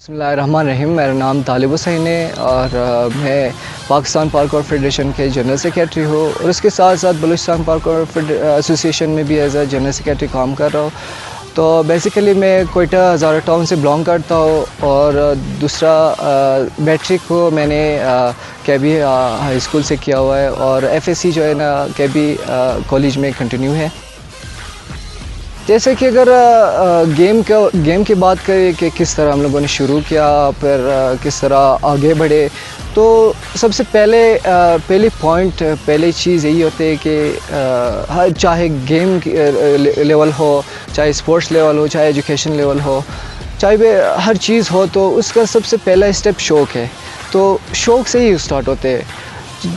بسم اللہ الرحمن الرحیم. میرا نام طالب حسین ہے اور میں پاکستان پارکور فیڈریشن کے جنرل سیکریٹری ہوں اور اس کے ساتھ ساتھ بلوچستان پارکور ایسوسیشن میں بھی ایز اے جنرل سیکریٹری کام کر رہا ہوں. تو بیسیکلی میں کوئٹہ ہزارہ ٹاؤن سے بلانگ کرتا ہوں اور دوسرا میٹرک کو میں نے کے بی ہائی اسکول سے کیا ہوا ہے اور ایف ایس سی جو ہے نا کے بی کالج میں کنٹینیو ہے. جیسے کہ اگر گیم کی بات کریں کہ کس طرح ہم لوگوں نے شروع کیا پھر کس طرح آگے بڑھے، تو سب سے پہلی چیز یہی ہوتی ہے کہ چاہے گیم لیول ہو، چاہے اسپورٹس لیول ہو، چاہے ایجوکیشن لیول ہو، چاہے ہر چیز ہو، تو اس کا سب سے پہلا اسٹیپ شوق ہے. تو شوق سے ہی اسٹارٹ ہوتے ہیں.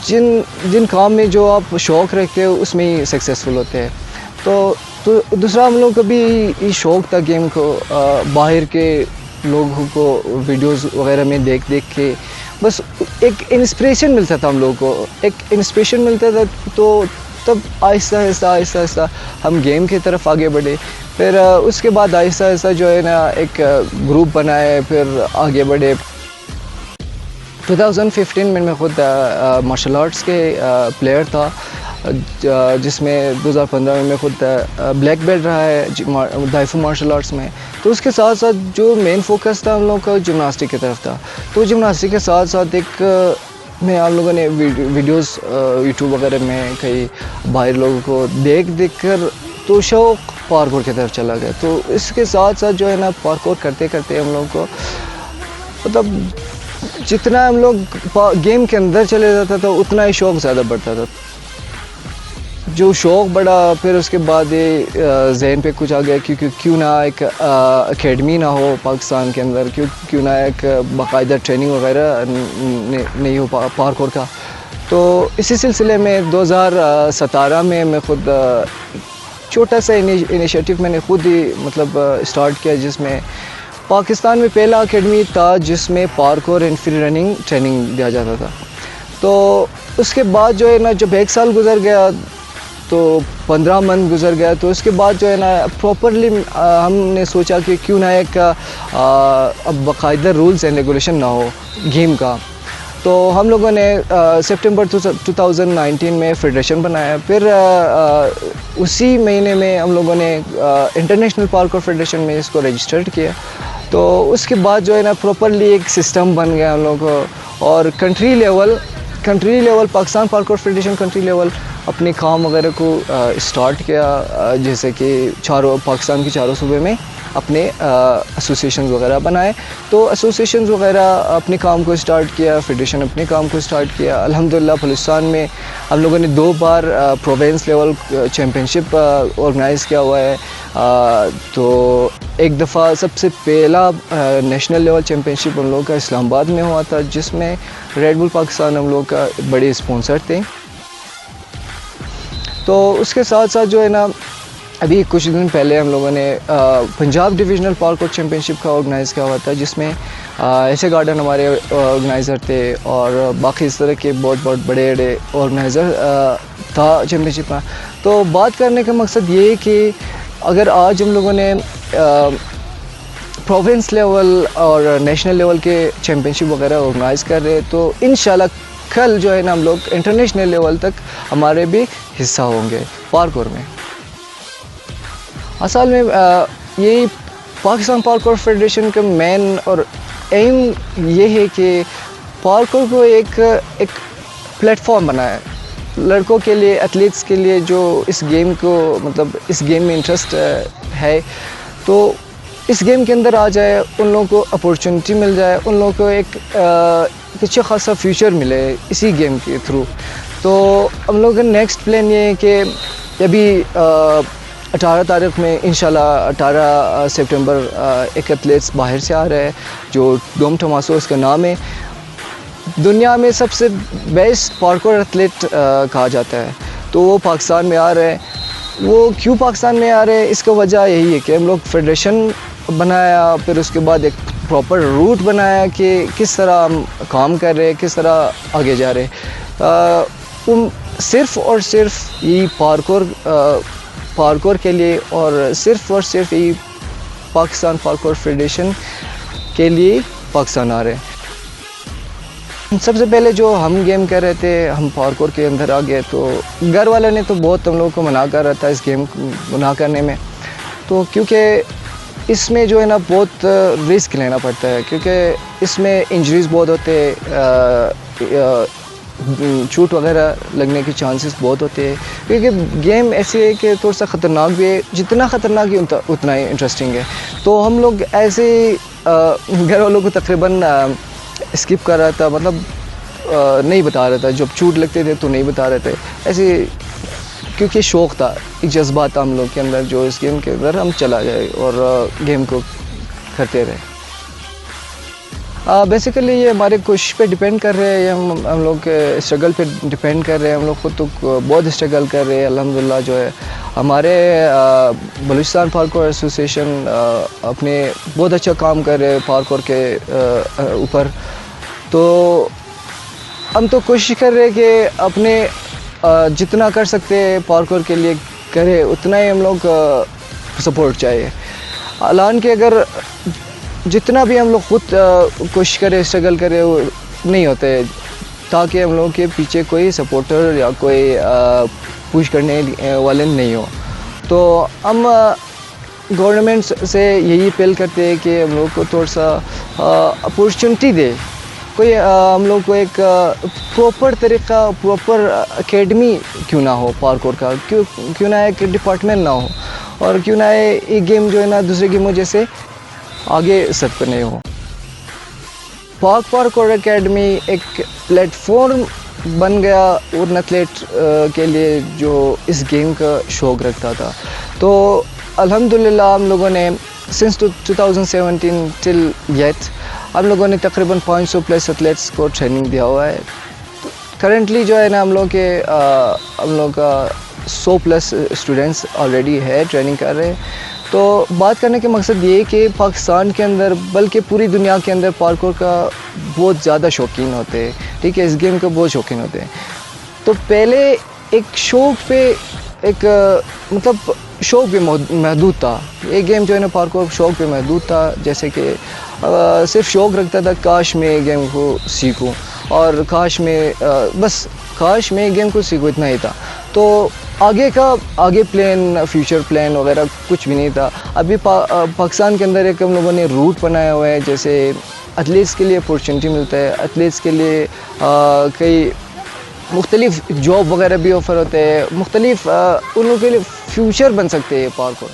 جن کام میں جو آپ شوق رکھتے ہو اس میں ہی سکسیزفل ہوتے ہیں. تو دوسرا ہم لوگ کا بھی یہ شوق تھا گیم کو باہر کے لوگوں کو ویڈیوز وغیرہ میں دیکھ کے بس ایک انسپریشن ملتا تھا، ہم لوگوں کو ایک انسپریشن ملتا تھا. تو تب آہستہ آہستہ ہم گیم کی طرف آگے بڑھے. پھر اس کے بعد آہستہ آہستہ جو ہے نا ایک گروپ بنائے، پھر آگے بڑھے. 2015 میں خود مارشل آرٹس کے پلیئر تھا، جس میں 2015 میں خود بلیک بیلٹ رہا ہے دائفو مارشل آرٹس میں. تو اس کے ساتھ ساتھ جو مین فوکس تھا ہم لوگوں کا جمناسٹک کی طرف تھا. تو جمناسٹک کے ساتھ ساتھ ایک میں ہم لوگوں نے ویڈیوز یوٹیوب وغیرہ میں کئی باہر لوگوں کو دیکھ کر تو شوق پارکور کی طرف چلا گیا. تو اس کے ساتھ ساتھ جو ہے نا پارکور کرتے ہم لوگوں کو مطلب جتنا ہم لوگ گیم کے اندر چلے جاتا تھا اتنا ہی شوق زیادہ بڑھتا تھا. جو شوق بڑھا پھر اس کے بعد یہ ذہن پہ کچھ آ گیا کیونکہ کیوں نہ ایک اکیڈمی نہ ہو پاکستان کے اندر، کیوں نہ ایک باقاعدہ ٹریننگ وغیرہ نہیں ہو پارکور کا. تو اسی سلسلے میں 2017 میں خود چھوٹا سا انیشیٹو میں نے خود ہی مطلب اسٹارٹ کیا، جس میں پاکستان میں پہلا اکیڈمی تھا جس میں parkour and free running training دیا جاتا تھا. تو اس کے بعد جو ہے نا جب 1 سال گزر گیا تو 15 منتھ گزر گیا، تو اس کے بعد جو ہے نا پراپرلی ہم نے سوچا کہ کیوں نہ ایک اب باقاعدہ رولز اینڈ ریگولیشن نہ ہو گیم کا. تو ہم لوگوں نے سپٹمبر 2019 میں فیڈریشن بنایا. پھر اسی مہینے میں ہم لوگوں نے انٹرنیشنل پارکور فیڈریشن میں اس کو رجسٹرڈ کیا. تو اس کے بعد جو ہے نا پراپرلی ایک سسٹم بن گیا ہم لوگوں کو، اور country level Pakistan parkour federation country level اپنے کام وغیرہ کو اسٹارٹ کیا، جیسے کہ پاکستان کے چاروں صوبے میں اپنے ایسوسیشنز وغیرہ بنائے. تو ایسوسیشنز وغیرہ اپنے کام کو اسٹارٹ کیا، فیڈریشن اپنے کام کو اسٹارٹ کیا. الحمدللہ بلوچستان میں ہم لوگوں نے 2 بار پروونس لیول چیمپئن شپ آرگنائز کیا ہوا ہے. تو ایک دفعہ سب سے پہلا نیشنل لیول چیمپئن شپ ہم لوگوں کا اسلام آباد میں ہوا تھا، جس میں ریڈ بل پاکستان ہم لوگوں کا بڑے اسپانسر تھے. تو اس کے ساتھ ساتھ جو ہے نا ابھی کچھ دن پہلے ہم لوگوں نے پنجاب ڈویژنل پارکور چیمپئن شپ کا آرگنائز کیا ہوا تھا، جس میں ایسے گارڈن ہمارے آرگنائزر تھے اور باقی اس طرح کے بہت بڑے آرگنائزر تھا چیمپئن شپ کا. تو بات کرنے کا مقصد یہ ہے کہ اگر آج ہم لوگوں نے پروونس لیول اور نیشنل لیول کے چیمپئن شپ وغیرہ آرگنائز کر رہے، تو انشاءاللہ کل جو ہے نا ہم لوگ انٹرنیشنل لیول تک ہمارے بھی حصہ ہوں گے پارکور میں. اصل میں یہی پاکستان پارکور فیڈریشن کا مین اور ایم یہ ہے کہ پارکور کو ایک پلیٹ فارم بنایا لڑکوں کے لیے، ایتھلیٹس کے لیے جو اس گیم کو مطلب اس گیم میں انٹرسٹ ہے، تو اس گیم کے اندر آ جائے، ان لوگوں کو اپورچونٹی مل جائے، ان لوگوں کو ایک اچھا خاصا فیوچر ملے اسی گیم کے تھرو. تو ہم لوگوں کا نیکسٹ پلان یہ ہے کہ ابھی 18 تاریخ میں انشاءاللہ 18 سپٹمبر ایک ایتھلیٹس باہر سے آ رہا ہے جو ڈوم ٹماسو اس کا نام ہے. دنیا میں سب سے بیسٹ پارکور ایتھلیٹ کہا جاتا ہے، تو وہ پاکستان میں آ رہے ہیں. وہ کیوں پاکستان میں آ رہے ہیں، اس کا وجہ یہی ہے کہ ہم لوگ فیڈریشن بنایا، پھر اس کے بعد ایک پراپر روٹ بنایا کہ کس طرح ہم کام کر رہے، کس طرح آگے جا رہے. صرف اور صرف یہ پارکور کے لیے اور صرف یہی پاکستان پارکور فیڈریشن کے لیے پاکستان آ رہے ہیں. سب سے پہلے جو ہم گیم کر رہے تھے, ہم پارکور کے اندر آ گئے تو گھر والوں نے تو بہت ہم لوگوں کو منع کر رہا تھا اس گیم کو منع کرنے میں, تو کیونکہ اس میں جو ہے نا بہت رسک لینا پڑتا ہے, کیونکہ اس میں انجریز بہت ہوتے ہیں, چوٹ وغیرہ لگنے کے چانسز بہت ہوتے ہیں, کیونکہ گیم ایسی ہے کہ تھوڑا سا خطرناک بھی ہے, جتنا خطرناک ہے اتنا ہی انٹرسٹنگ ہے. تو ہم لوگ ایسے گھر والوں کو تقریباً اسکپ کر رہا تھا, مطلب نہیں بتا رہا تھا, جب چوٹ لگتے تھے تو نہیں بتا رہے تھے ایسے, کیونکہ شوق تھا, ایک جذبہ تھا ہم لوگ کے اندر جو اس گیم کے اندر ہم چلا جائے اور گیم کو کرتے رہے. بیسیکلی یہ ہمارے کوشش پہ ڈپینڈ کر رہے ہیں, ہم لوگ کے اسٹرگل پہ ڈپینڈ کر رہے ہیں. ہم لوگ خود تو بہت اسٹرگل کر رہے ہیں الحمدللہ. جو ہے ہمارے بلوچستان پارکور ایسوسیشن اپنے بہت اچھا کام کر رہے ہیں پارکور کے اوپر. تو ہم تو کوشش کر رہے ہیں کہ اپنے جتنا کر سکتے ہیں پارکور کے لیے کرے, اتنا ہی ہم لوگ سپورٹ چاہیے. الان کہ اگر جتنا بھی ہم لوگ خود کوشش کرے اسٹرگل کرے وہ نہیں ہوتے, تاکہ ہم لوگوں کے پیچھے کوئی سپورٹر یا کوئی پوش کرنے والے نہیں ہو. تو ہم گورنمنٹ سے یہی اپیل کرتے ہیں کہ ہم لوگ کو تھوڑا سا اپورچونٹی دے, کوئی ہم لوگ کو ایک پراپر طریقہ, پراپر اکیڈمی کیوں نہ ہو پارکور کا, کیوں نہ ایک ڈپارٹمنٹ نہ ہو, اور کیوں نہ ایک گیم جو ہے نا دوسرے گیموں جیسے آگے سب پہ نہیں ہو. پارکور اکیڈمی ایک پلیٹ فارم بن گیا اور ایتھلیٹ کے لیے جو اس گیم کا شوق رکھتا تھا. تو الحمدللہ ہم لوگوں نے سنس 2017 ٹل یٹ ہم لوگوں نے تقریباً 500 پلس ایتھلیٹس کو ٹریننگ دیا ہوا ہے. کرنٹلی جو ہے نا ہم لوگ کا 100 پلس اسٹوڈنٹس آلریڈی ہے ٹریننگ کر رہے ہیں. تو بات کرنے کے مقصد یہ ہے کہ پاکستان کے اندر بلکہ پوری دنیا کے اندر پارکور کا بہت زیادہ شوقین ہوتے ہیں, ٹھیک ہے, اس گیم کا بہت شوقین ہوتے ہیں. تو پہلے ایک شوق پہ ایک مطلب شوق بھی محدود تھا, یہ گیم جو ہے نا پارکور شوق پہ محدود تھا, جیسے کہ صرف شوق رکھتا تھا کاش میں گیم کو سیکھوں, اور کاش میں گیم کو سیکھوں, اتنا ہی تھا. تو آگے پلان, فیوچر پلان وغیرہ کچھ بھی نہیں تھا. ابھی پاکستان کے اندر ایک ہم لوگوں نے روٹ بنایا ہوا ہے, جیسے ایتھلیٹس کے لیے اپورچونٹی ملتا ہے, ایتھلیٹس کے لیے کئی مختلف جاب وغیرہ بھی آفر ہوتے ہیں, مختلف ان لوگوں کے لیے فیوچر بن سکتے ہیں پارکور.